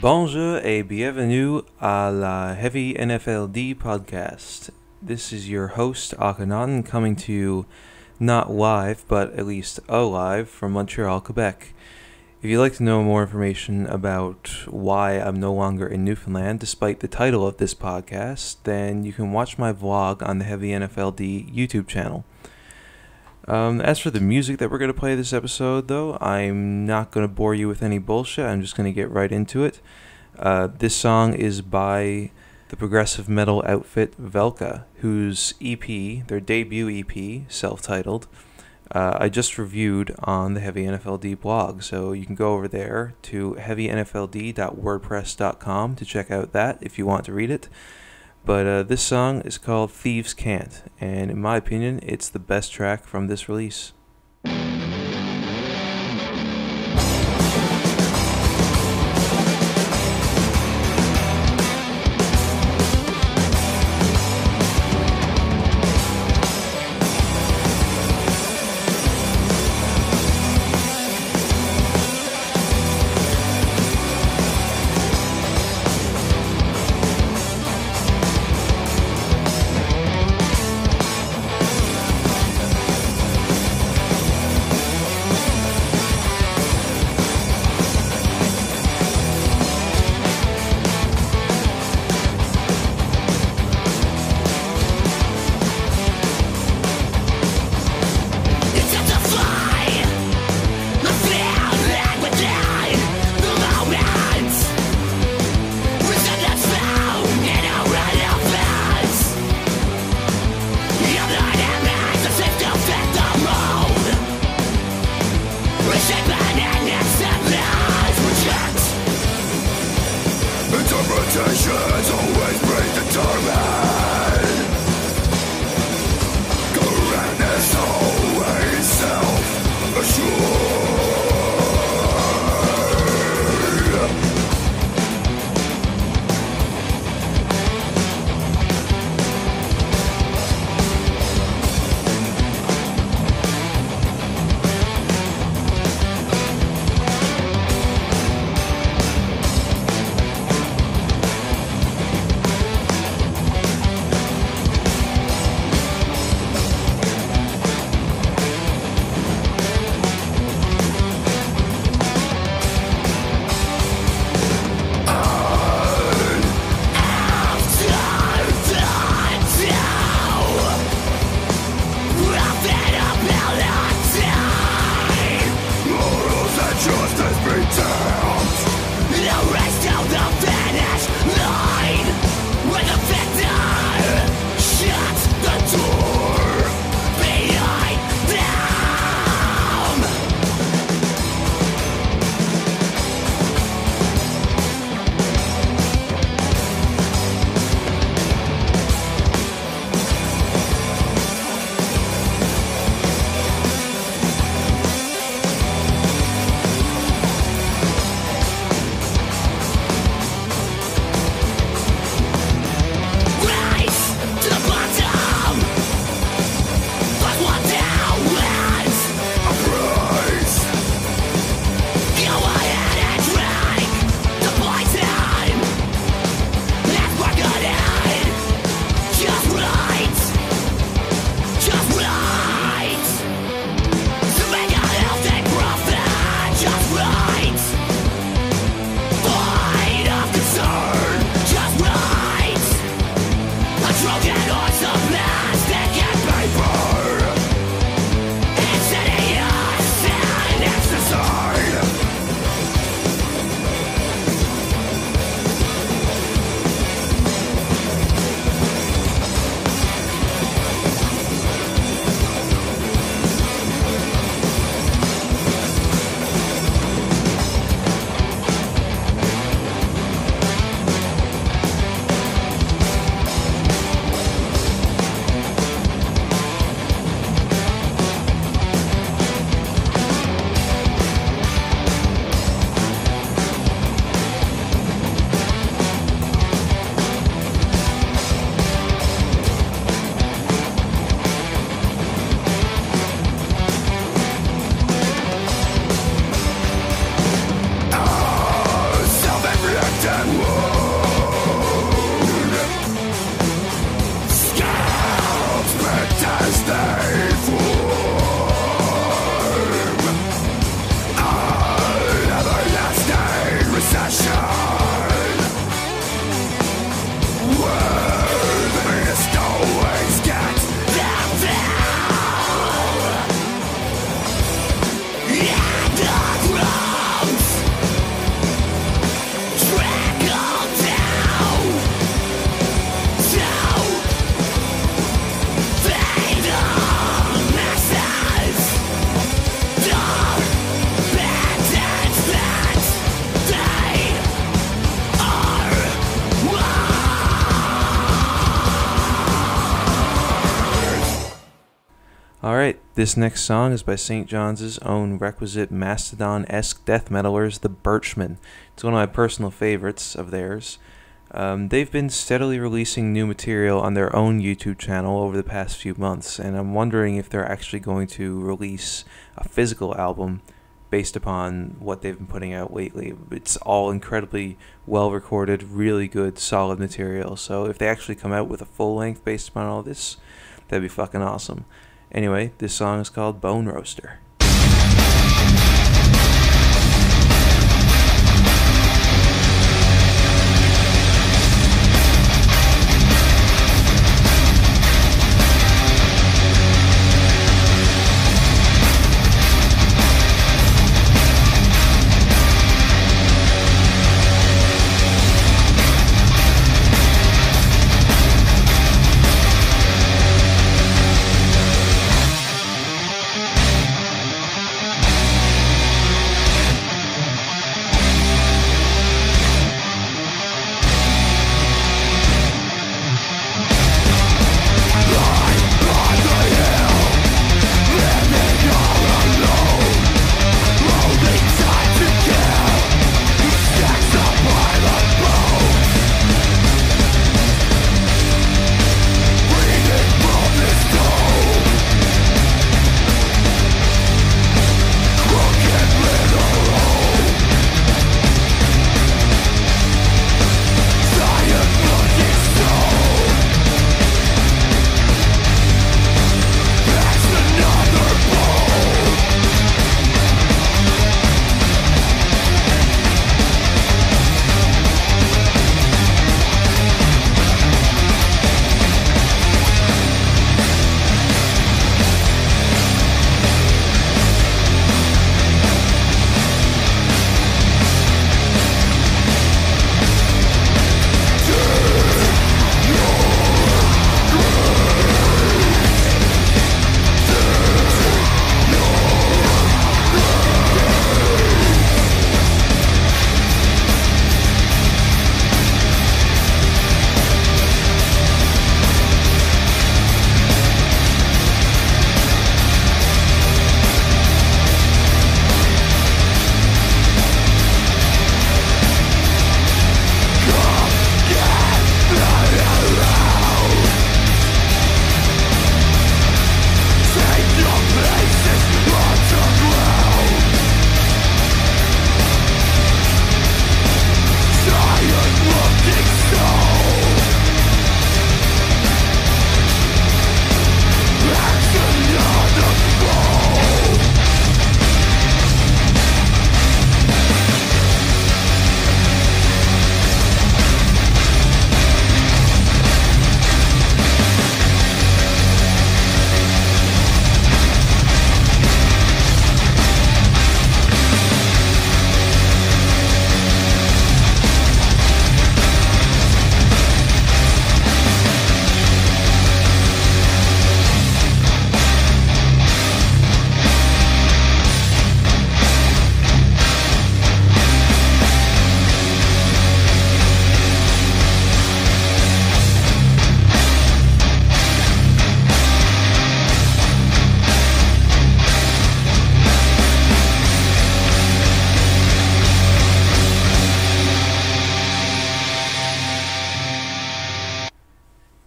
Bonjour et bienvenue à la HeavyNFLD Podcast. This is your host, Akhenaten, coming to you not live, but at least alive from Montreal, Quebec. If you'd like to know more information about why I'm no longer in Newfoundland, despite the title of this podcast, then you can watch my vlog on the HeavyNFLD YouTube channel. As for the music that we're going to play this episode, though, I'm not going to bore you with any bullshit. I'm just going to get right into it. This song is by the progressive metal outfit Velka, whose EP, their debut EP, self-titled, I just reviewed on the HeavyNFLD blog. So you can go over there to heavynfld.wordpress.com to check out that if you want to read it. But this song is called Thieves, Cant, and in my opinion, it's the best track from this release. This next song is by St. John's own requisite Mastodon-esque death metalers, the Birchmen. It's one of my personal favorites of theirs. They've been steadily releasing new material on their own YouTube channel over the past few months, and I'm wondering if they're actually going to release a physical album based upon what they've been putting out lately. It's all incredibly well recorded, really good, solid material, so if they actually come out with a full length based upon all this, that'd be fucking awesome. Anyway, this song is called Boneroaster.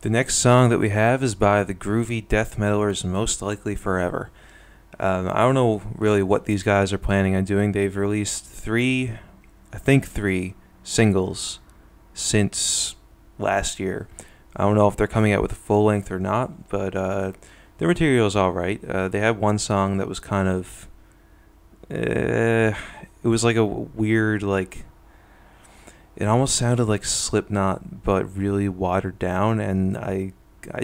The next song that we have is by the groovy death metalers Most Likely Forever. I don't know really what these guys are planning on doing. They've released three singles since last year. I don't know if they're coming out with a full length or not, but their material is alright. They had one song that was kind of... it was like a weird, like... It almost sounded like Slipknot, but really watered down, and I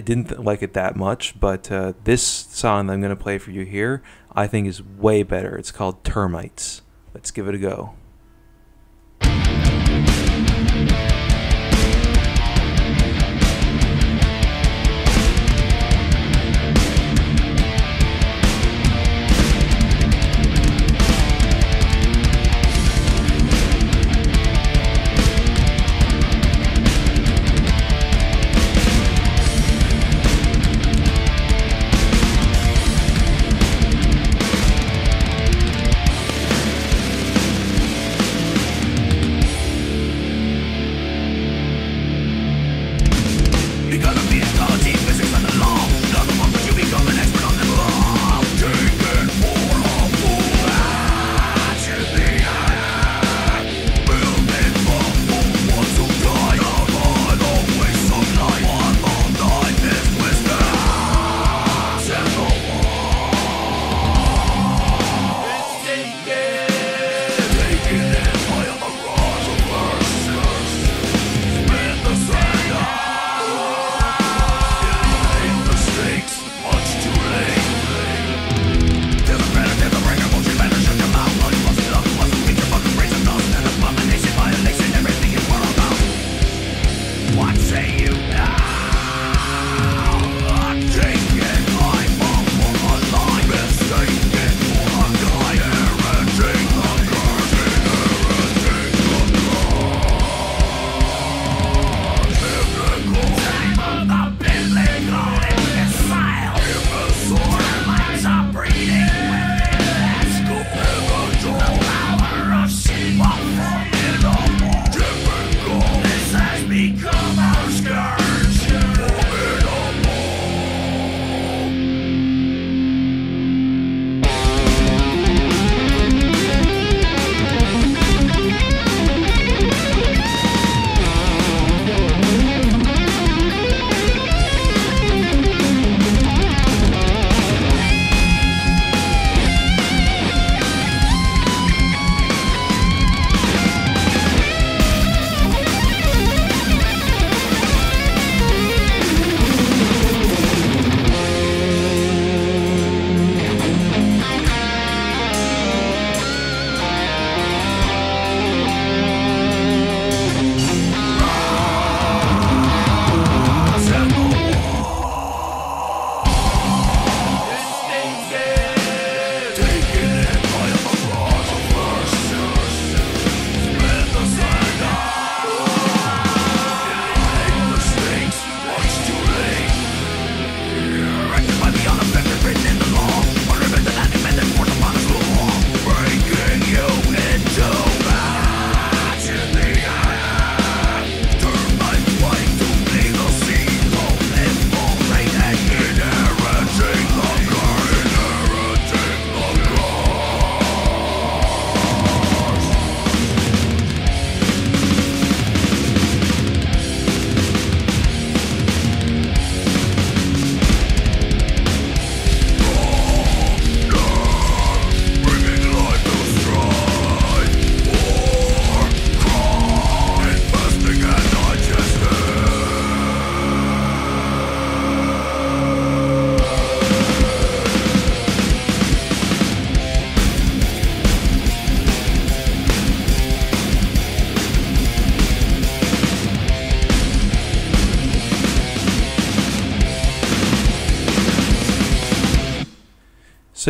didn't like it that much, but this song that I'm going to play for you here, I think is way better. It's called Termites. Let's give it a go.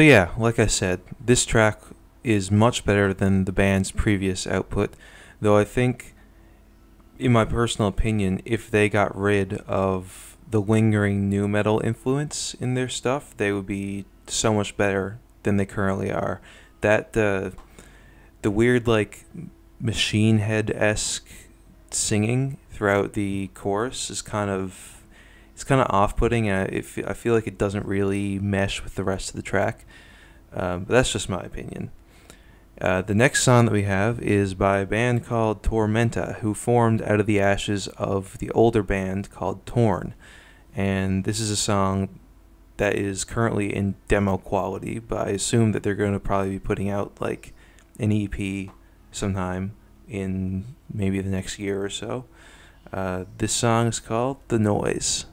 So yeah, like I said, this track is much better than the band's previous output, though I think, in my personal opinion, if they got rid of the lingering nu metal influence in their stuff, they would be so much better than they currently are. That the weird like Machine Head-esque singing throughout the chorus is kind of off-putting, and I feel like it doesn't really mesh with the rest of the track. But that's just my opinion. The next song that we have is by a band called Tormenta, who formed out of the ashes of the older band called Torn. And this is a song that is currently in demo quality, but I assume that they're going to probably be putting out like an EP sometime in maybe the next year or so. This song is called The Noise.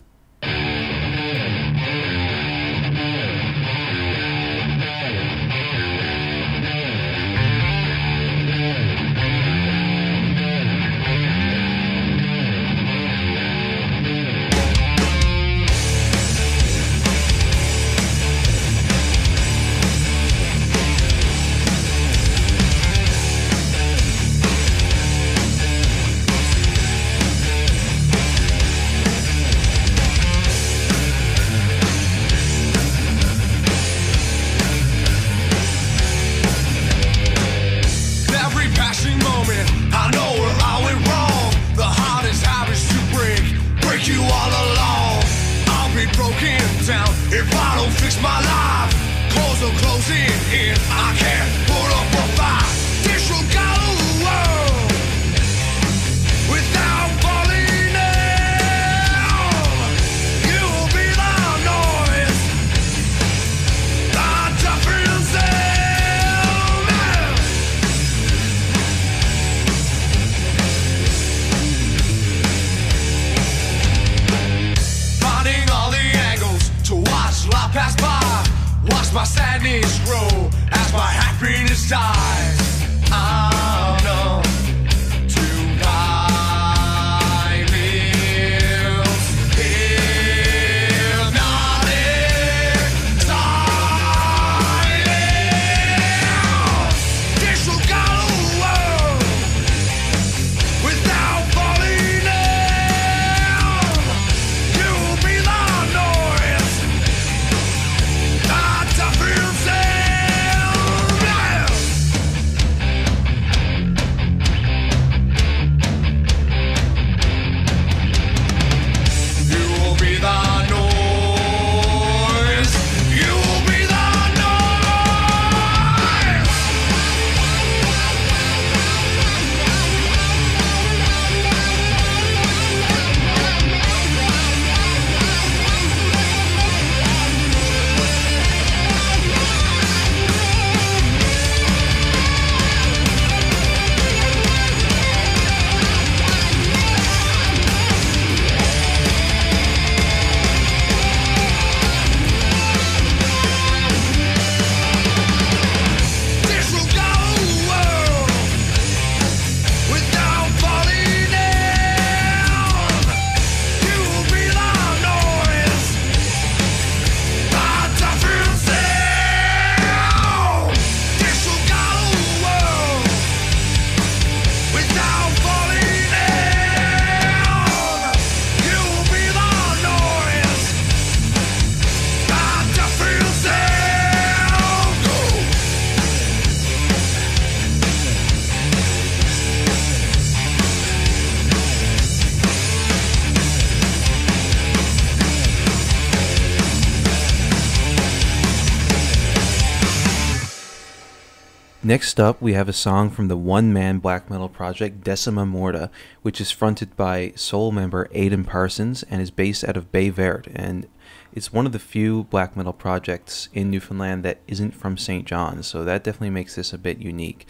Next up, we have a song from the one-man black metal project Decima Morta, which is fronted by soul member Aidan Parsons and is based out of Bay Verde, and it's one of the few black metal projects in Newfoundland that isn't from St. John's, so that definitely makes this a bit unique.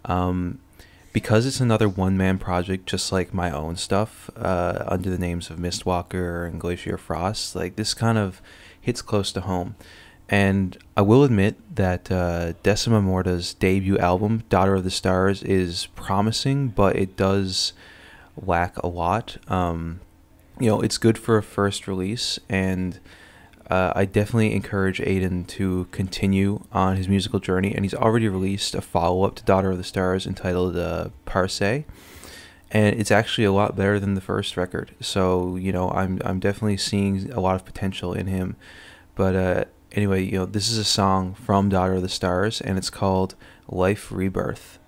Because it's another one-man project, just like my own stuff, under the names of Mistwalker and Glacier Frost, like this kind of hits close to home. And I will admit that Decima Morta's debut album, Daughter of the Stars, is promising, but it does lack a lot. It's good for a first release, and I definitely encourage Aiden to continue on his musical journey, and he's already released a follow-up to Daughter of the Stars entitled Parse, and it's actually a lot better than the first record. So, you know, I'm definitely seeing a lot of potential in him. But anyway, you know, this is a song from Daughter of the Stars, and it's called Life Rebirth.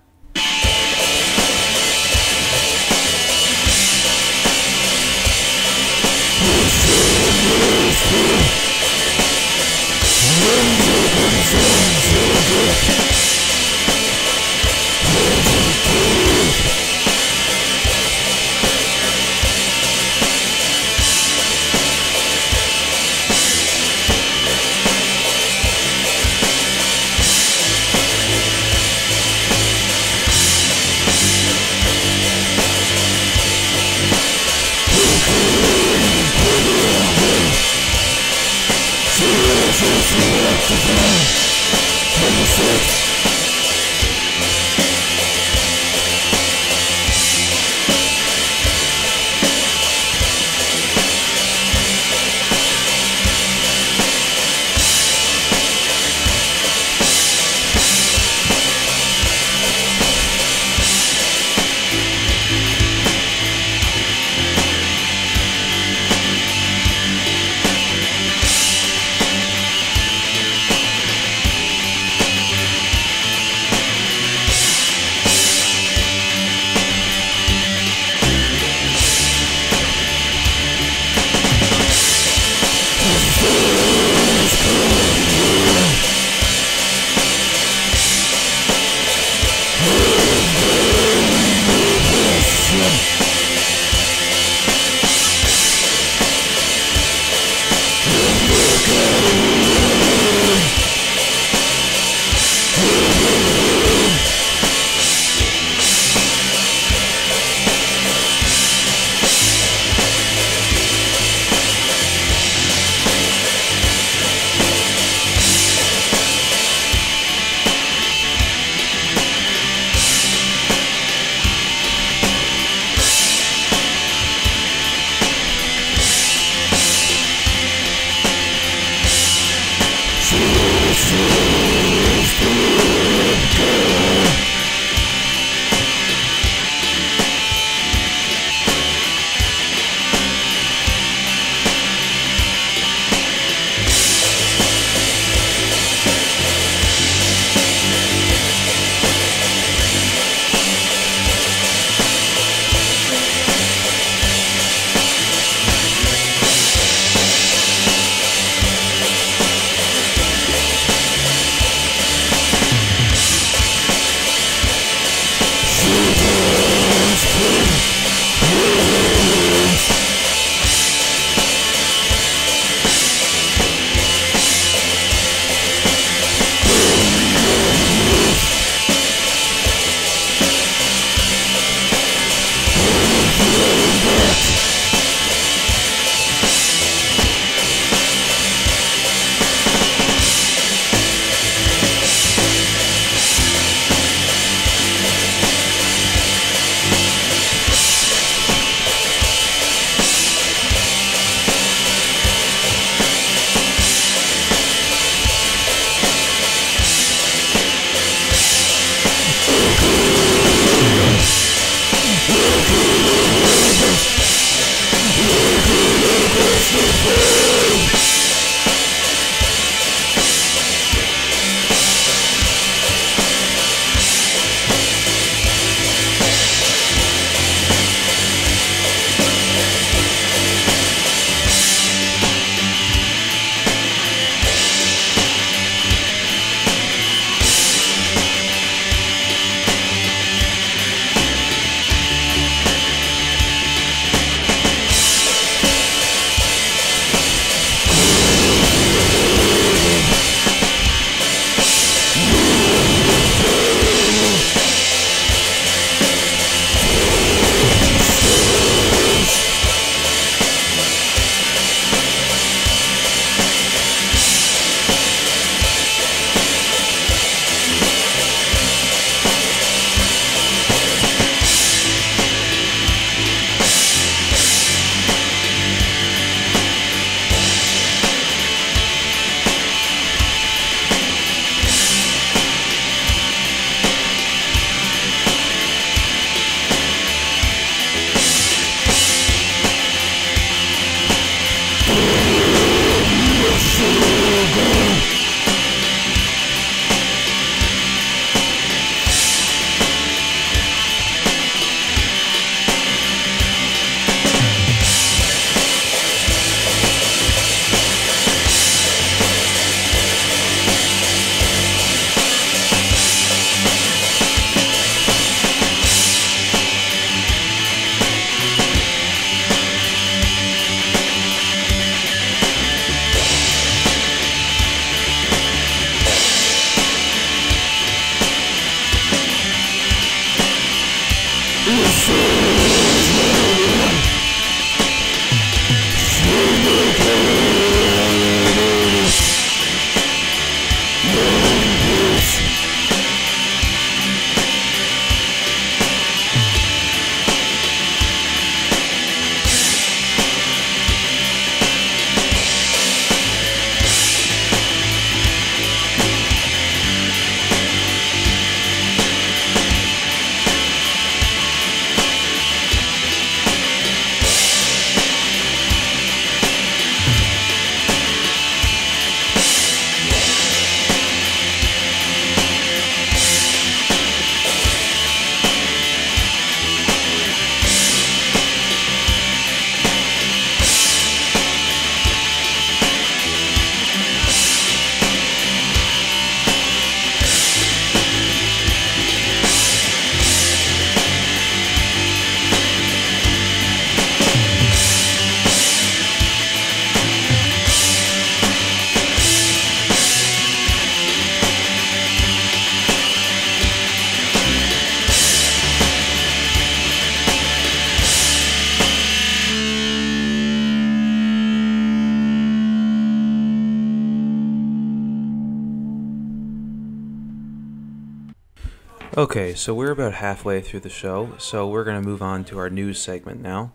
Okay, so we're about halfway through the show, so we're going to move on to our news segment now.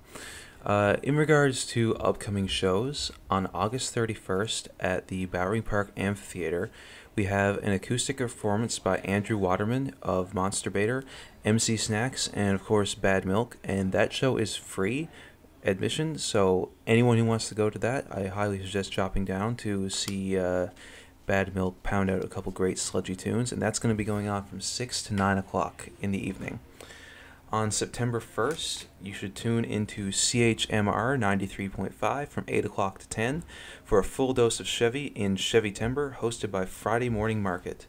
In regards to upcoming shows, on August 31st at the Bowery Park Amphitheater, we have an acoustic performance by Andrew Waterman of Monsterbator, MC Snacks, and of course Bad Milk, and that show is free admission, so anyone who wants to go to that, I highly suggest dropping down to see Bad Milk pound out a couple great sludgy tunes, and that's going to be going on from 6 to 9 o'clock in the evening. On September 1st, you should tune into CHMR 93.5 from 8 o'clock to 10 for a full dose of Chevy in Chevy Timber, hosted by Friday Morning Market.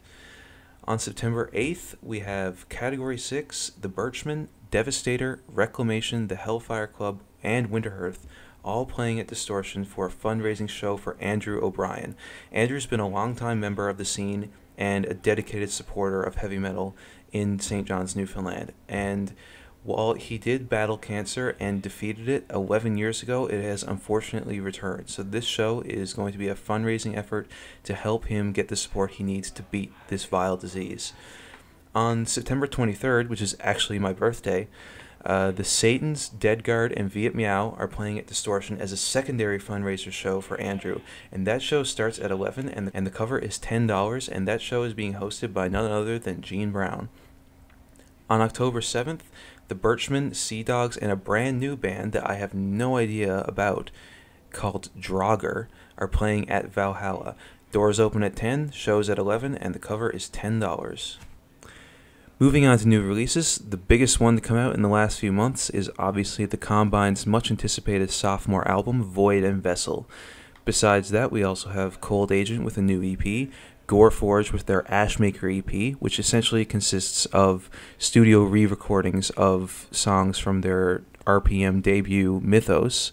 On September 8th, we have Category 6, The Birchmen, Devastator, Reclamation, The Hellfire Club, and Winterhearth, all playing at Distortion for a fundraising show for Andrew O'Brien. Andrew's been a longtime member of the scene and a dedicated supporter of heavy metal in St. John's, Newfoundland. And while he did battle cancer and defeated it 11 years ago, it has unfortunately returned. So this show is going to be a fundraising effort to help him get the support he needs to beat this vile disease. On September 23rd, which is actually my birthday, the Satans, Dead Guard, and Viet Meow are playing at Distortion as a secondary fundraiser show for Andrew, and that show starts at 11, and the cover is $10, and that show is being hosted by none other than Gene Brown. On October 7th, the Birchmen, Sea Dogs, and a brand new band that I have no idea about called Draugr are playing at Valhalla. Doors open at 10, shows at 11, and the cover is $10. Moving on to new releases, the biggest one to come out in the last few months is obviously the Combine's much-anticipated sophomore album, Void and Vessel. Besides that, we also have Cold Agent with a new EP, Goreforge with their Ashmaker EP, which essentially consists of studio re-recordings of songs from their RPM debut, Mythos,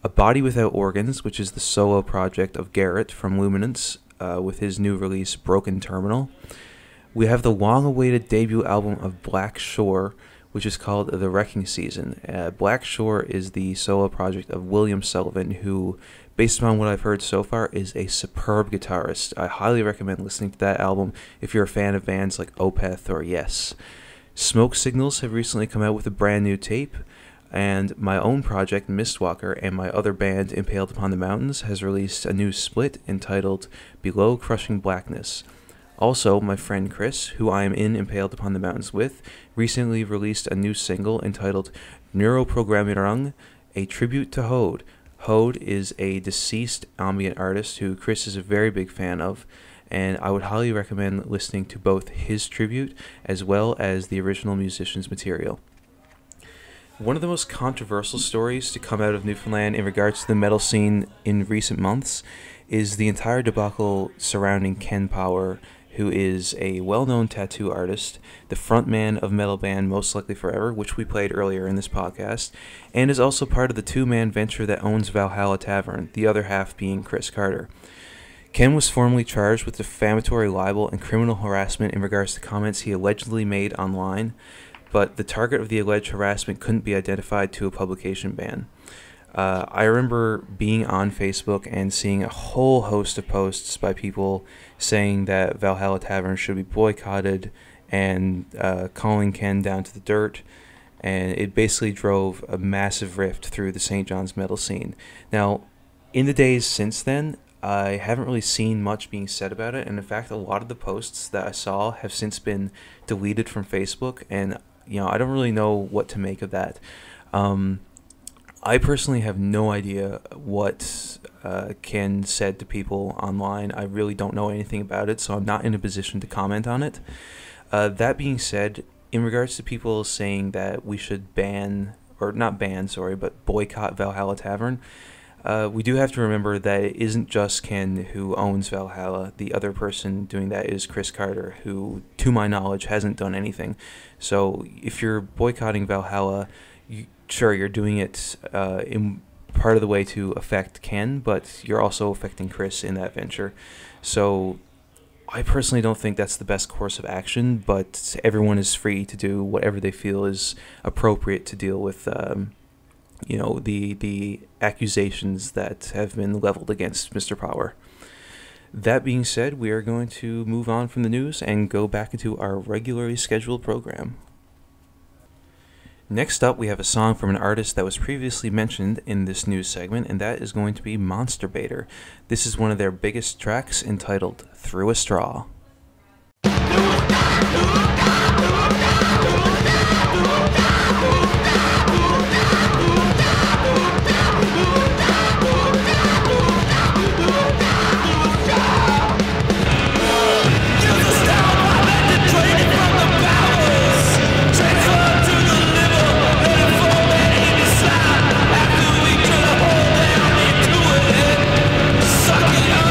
A Body Without Organs, which is the solo project of Garrett from Luminance, with his new release, Broken Terminal. We have the long-awaited debut album of Black Shore, which is called The Wrecking Season. Black Shore is the solo project of William Sullivan, who, based upon what I've heard so far, is a superb guitarist. I highly recommend listening to that album if you're a fan of bands like Opeth or Yes. Smoke Signals have recently come out with a brand new tape, and my own project, Mistwalker, and my other band, Impaled Upon the Mountains, has released a new split entitled Below Crushing Blackness. Also, my friend Chris, who I am in Impaled Upon the Mountains with, recently released a new single entitled Neuroprogrammierung, a tribute to Hode. Hode is a deceased ambient artist who Chris is a very big fan of, and I would highly recommend listening to both his tribute as well as the original musician's material. One of the most controversial stories to come out of Newfoundland in regards to the metal scene in recent months is the entire debacle surrounding Ken Power, who is a well-known tattoo artist, the frontman of metal band Most Likely Forever, which we played earlier in this podcast, and is also part of the two-man venture that owns Valhalla Tavern, the other half being Chris Carter. Ken was formally charged with defamatory libel and criminal harassment in regards to comments he allegedly made online, but the target of the alleged harassment couldn't be identified to a publication ban. I remember being on Facebook and seeing a whole host of posts by people saying that Valhalla Tavern should be boycotted and calling Ken down to the dirt, and it basically drove a massive rift through the St. John's metal scene. Now, in the days since then, I haven't really seen much being said about it, and in fact, a lot of the posts that I saw have since been deleted from Facebook, and I don't really know what to make of that. I personally have no idea what Ken said to people online. I really don't know anything about it, so I'm not in a position to comment on it. That being said, in regards to people saying that we should boycott Valhalla Tavern, we do have to remember that it isn't just Ken who owns Valhalla. The other person doing that is Chris Carter, who, to my knowledge, hasn't done anything. So if you're boycotting Valhalla, sure, you're doing it in part of the way to affect Ken, but you're also affecting Chris in that venture. So I personally don't think that's the best course of action, but everyone is free to do whatever they feel is appropriate to deal with the accusations that have been leveled against Mr. Power. That being said, we are going to move on from the news and go back into our regularly scheduled program. Next up, we have a song from an artist that was previously mentioned in this news segment, and that is going to be Monsterbator. This is one of their biggest tracks, entitled Through a Straw. Suck it up!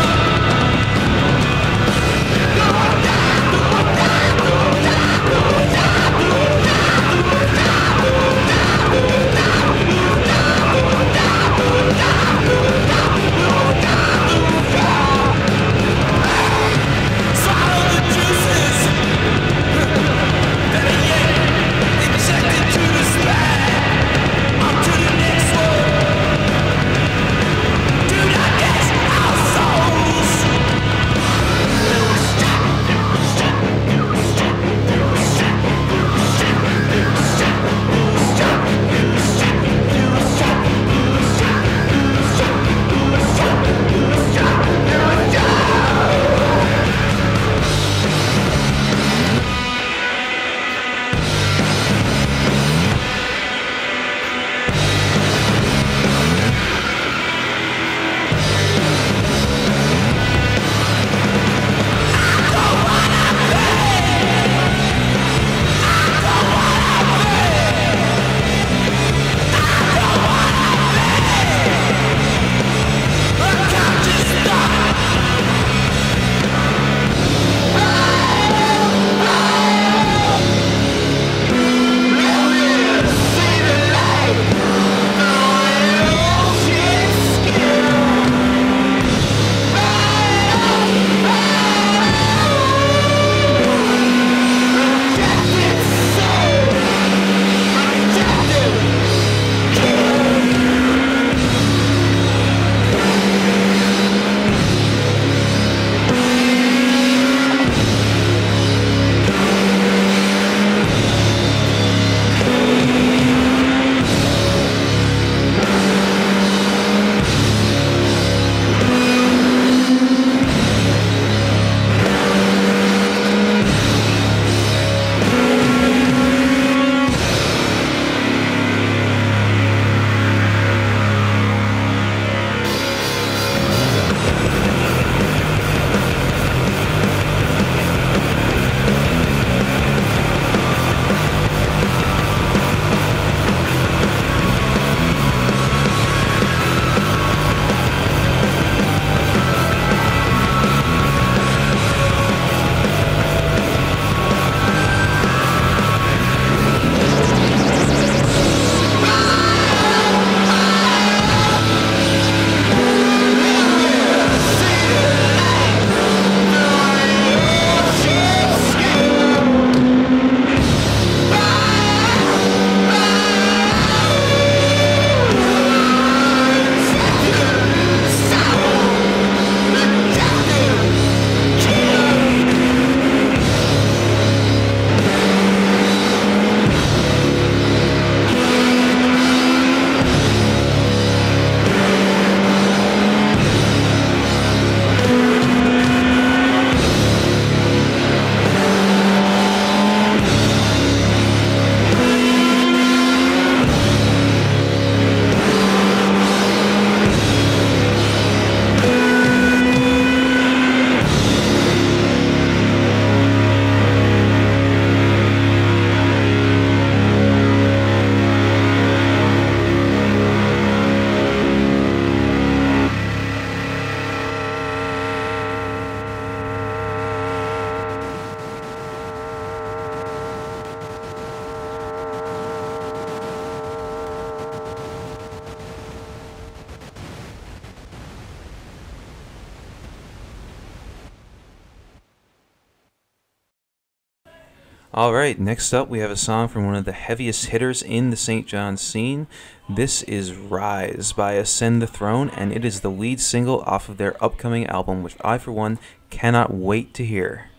All right, next up we have a song from one of the heaviest hitters in the St. John's scene. This is Rise by Ascend the Throne, and it is the lead single off of their upcoming album, which I, for one, cannot wait to hear.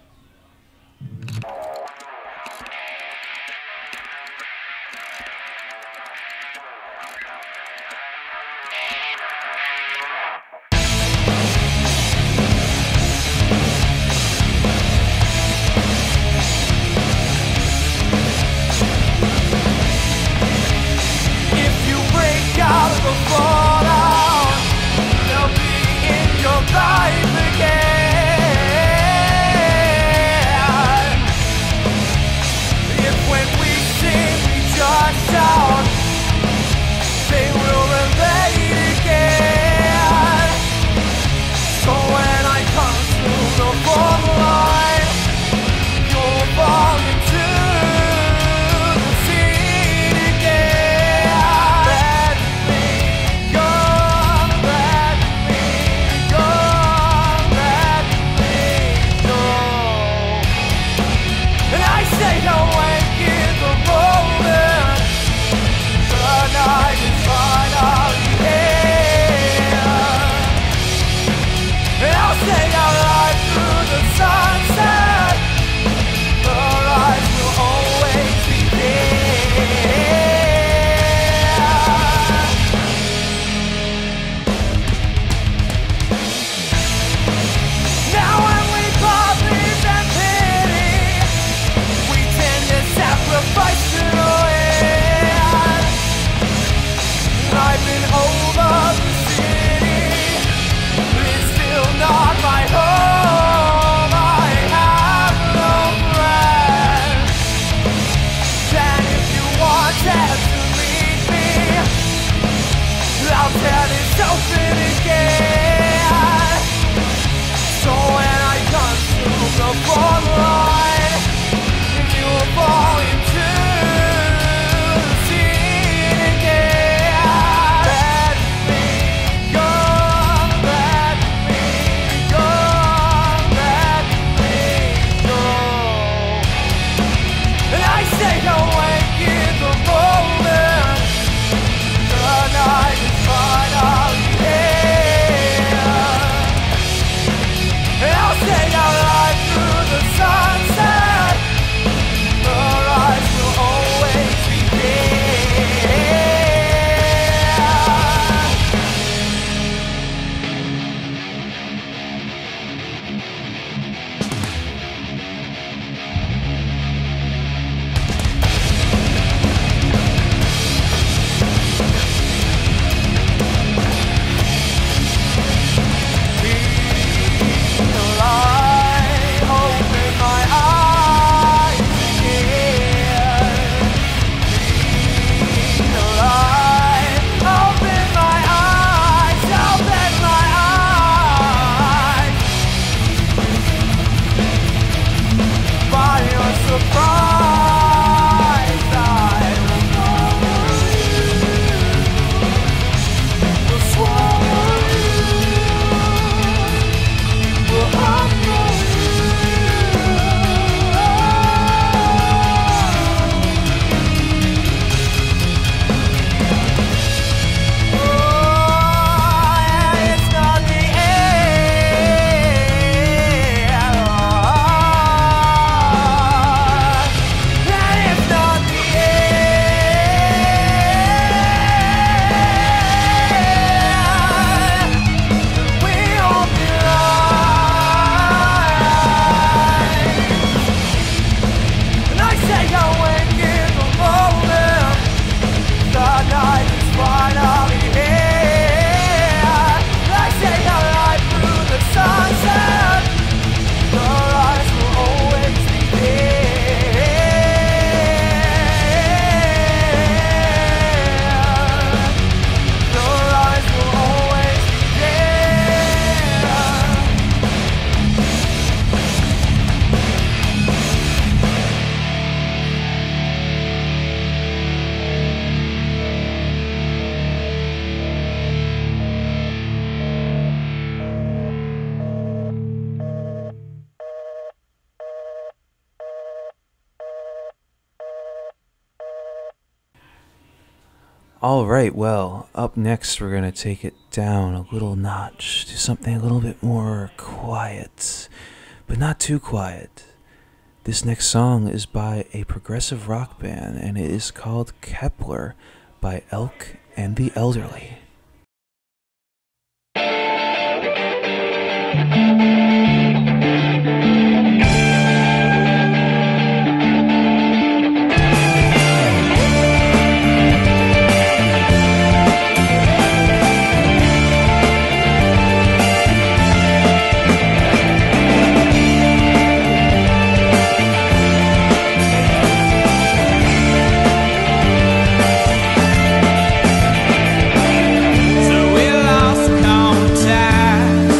All right, well, up next we're going to take it down a little notch to something a little bit more quiet, but not too quiet. This next song is by a progressive rock band, and it is called Kepral by Elk and the Elderly. So we lost contact.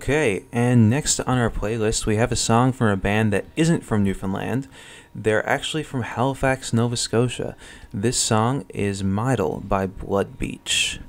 Okay, and next on our playlist, we have a song from a band that isn't from Newfoundland. They're actually from Halifax, Nova Scotia. This song is MiDOL by Blood Beach.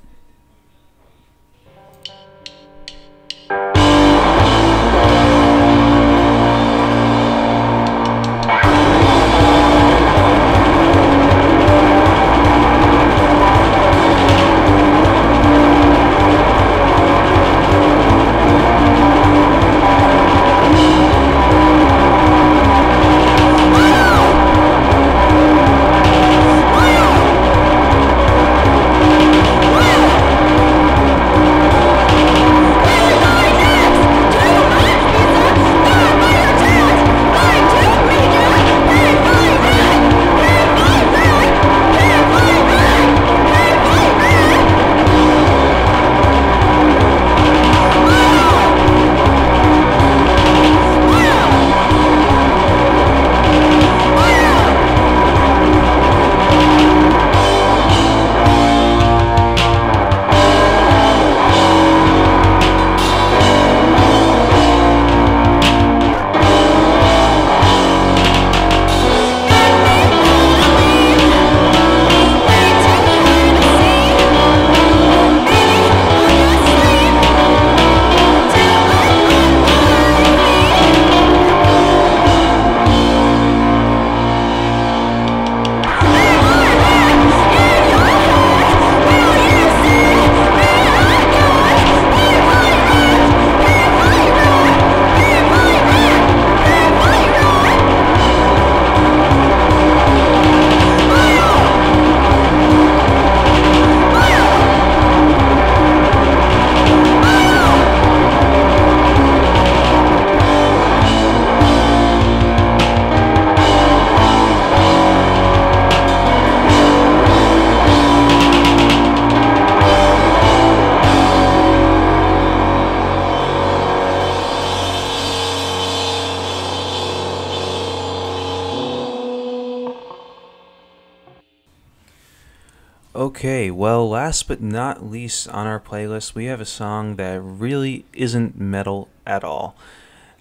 Okay, well, last but not least on our playlist, we have a song that really isn't metal at all.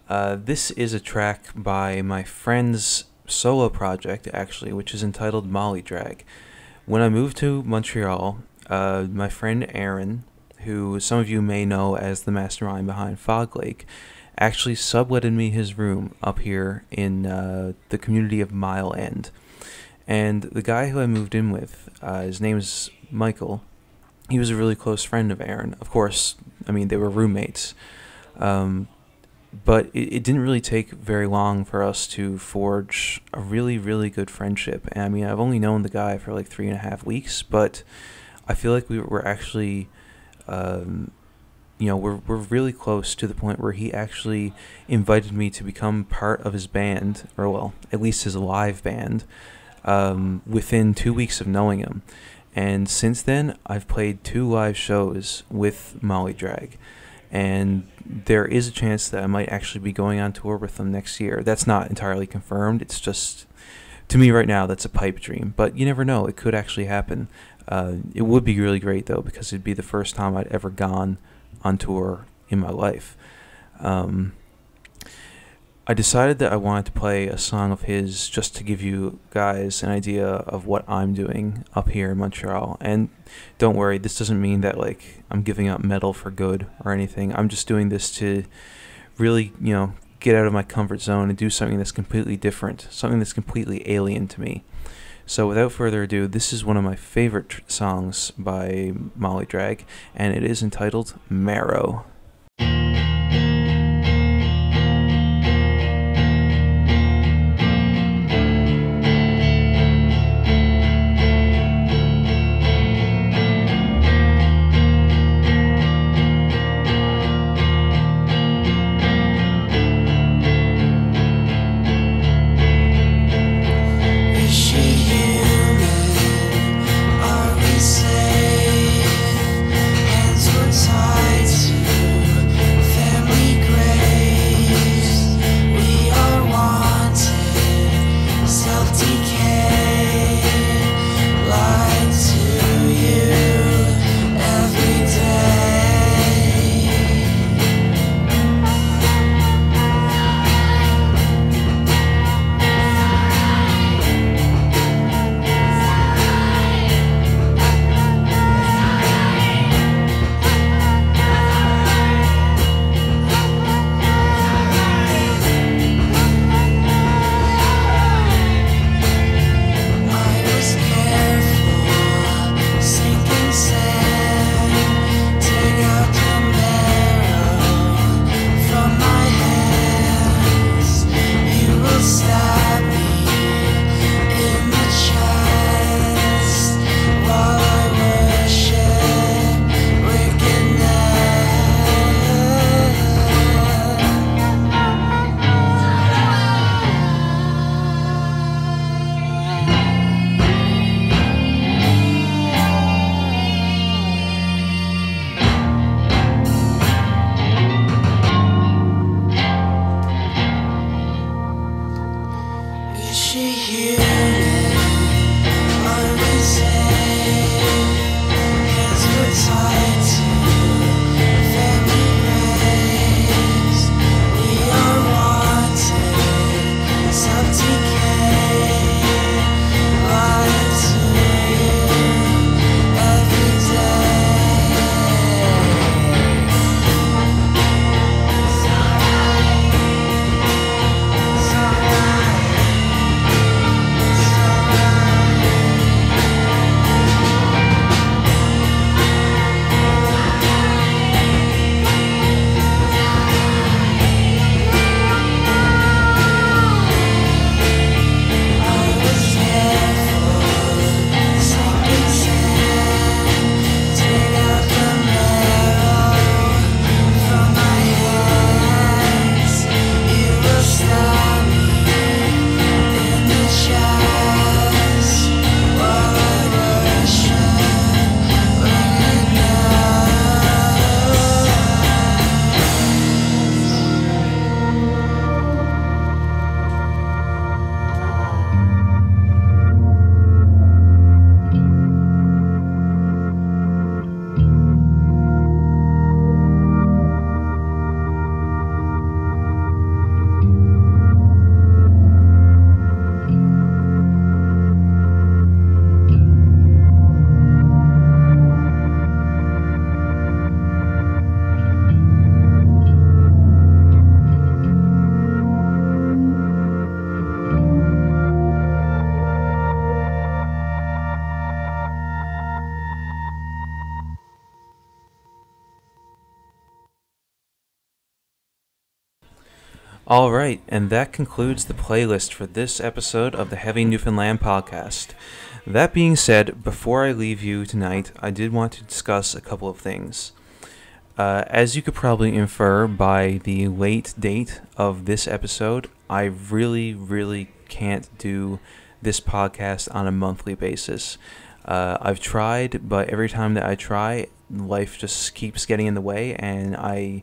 This is a track by my friend's solo project, actually, which is entitled Molly Drag. When I moved to Montreal, my friend Aaron, who some of you may know as the mastermind behind Fog Lake, actually subletted me his room up here in the community of Mile End. And the guy who I moved in with, his name is Michael. He was a really close friend of Aaron. Of course, I mean, they were roommates. But it didn't really take very long for us to forge a really, really good friendship. And I mean, I've only known the guy for like 3.5 weeks, but I feel like we're actually, we're really close to the point where he actually invited me to become part of his band, or well, at least his live band, within 2 weeks of knowing him. And since then, I've played 2 live shows with Molly Drag. And there is a chance that I might actually be going on tour with them next year. That's not entirely confirmed. It's just, to me right now, that's a pipe dream. But you never know. It could actually happen. It would be really great, though, because it'd be the first time I'd ever gone on tour in my life. I decided that I wanted to play a song of his just to give you guys an idea of what I'm doing up here in Montreal. And don't worry, this doesn't mean that like I'm giving up metal for good or anything. I'm just doing this to really, get out of my comfort zone and do something that's completely different, something that's completely alien to me. So without further ado, this is one of my favorite songs by Molly Drag, and it is entitled Marrow. Hands were tied to All right, and that concludes the playlist for this episode of the Heavy Newfoundland Podcast. That being said, before I leave you tonight, I did want to discuss a couple of things. As you could probably infer by the late date of this episode, I really can't do this podcast on a monthly basis. I've tried, but every time that I try, life just keeps getting in the way, and I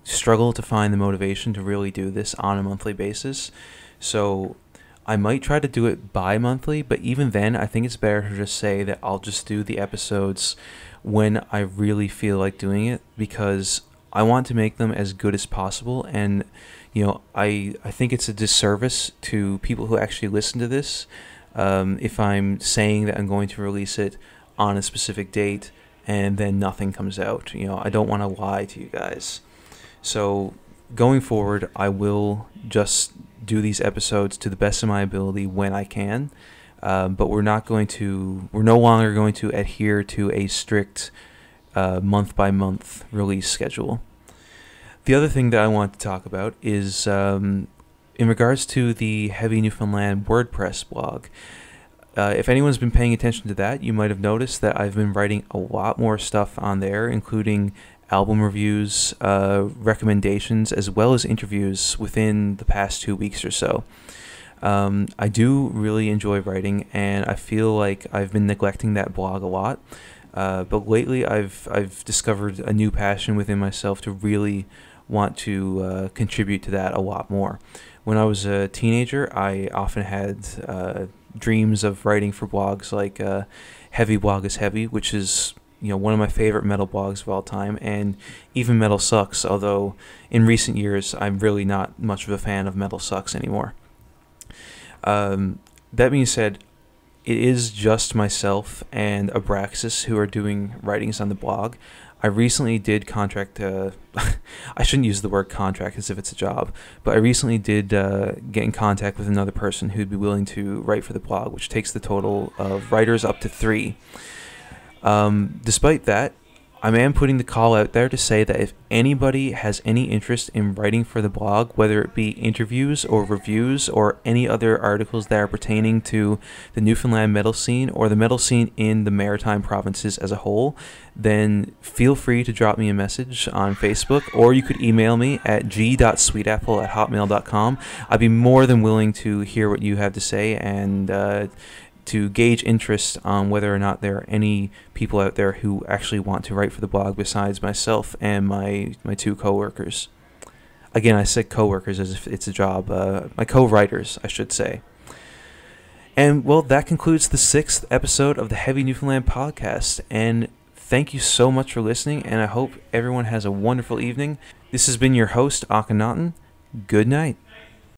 struggle to find the motivation to really do this on a monthly basis. So I might try to do it bi-monthly, but even then, I think it's better to just say that I'll just do the episodes when I really feel like doing it, because I want to make them as good as possible. And I think it's a disservice to people who actually listen to this if I'm saying that I'm going to release it on a specific date and then nothing comes out. I don't want to lie to you guys. So going forward, I will just do these episodes to the best of my ability when I can. But we're no longer going to adhere to a strict month-by-month release schedule. The other thing that I want to talk about is in regards to the Heavy Newfoundland WordPress blog. If anyone's been paying attention to that, you might have noticed that I've been writing a lot more stuff on there, including album reviews, recommendations, as well as interviews within the past 2 weeks or so. I do really enjoy writing, and I feel like I've been neglecting that blog a lot. But lately, I've discovered a new passion within myself to really want to contribute to that a lot more. When I was a teenager, I often had dreams of writing for blogs like Heavy Blog is Heavy, which is one of my favorite metal blogs of all time, and even Metal Sucks, although in recent years I'm really not much of a fan of Metal Sucks anymore. That being said, it is just myself and Abraxas who are doing writings on the blog. I recently did contract, I shouldn't use the word contract as if it's a job, but I recently did get in contact with another person who'd be willing to write for the blog, which takes the total of writers up to 3. Despite that, I am putting the call out there to say that if anybody has any interest in writing for the blog, whether it be interviews or reviews or any other articles that are pertaining to the Newfoundland metal scene or the metal scene in the maritime provinces as a whole, then feel free to drop me a message on Facebook, or you could email me at g.sweetapple@hotmail.com. I'd be more than willing to hear what you have to say and to gauge interest on whether or not there are any people out there who actually want to write for the blog besides myself and my 2 co-workers. Again, I said co-workers as if it's a job. My co-writers, I should say. And, well, that concludes the 6th episode of the Heavy Newfoundland podcast. And thank you so much for listening, and I hope everyone has a wonderful evening. This has been your host, Akhenaten. Good night.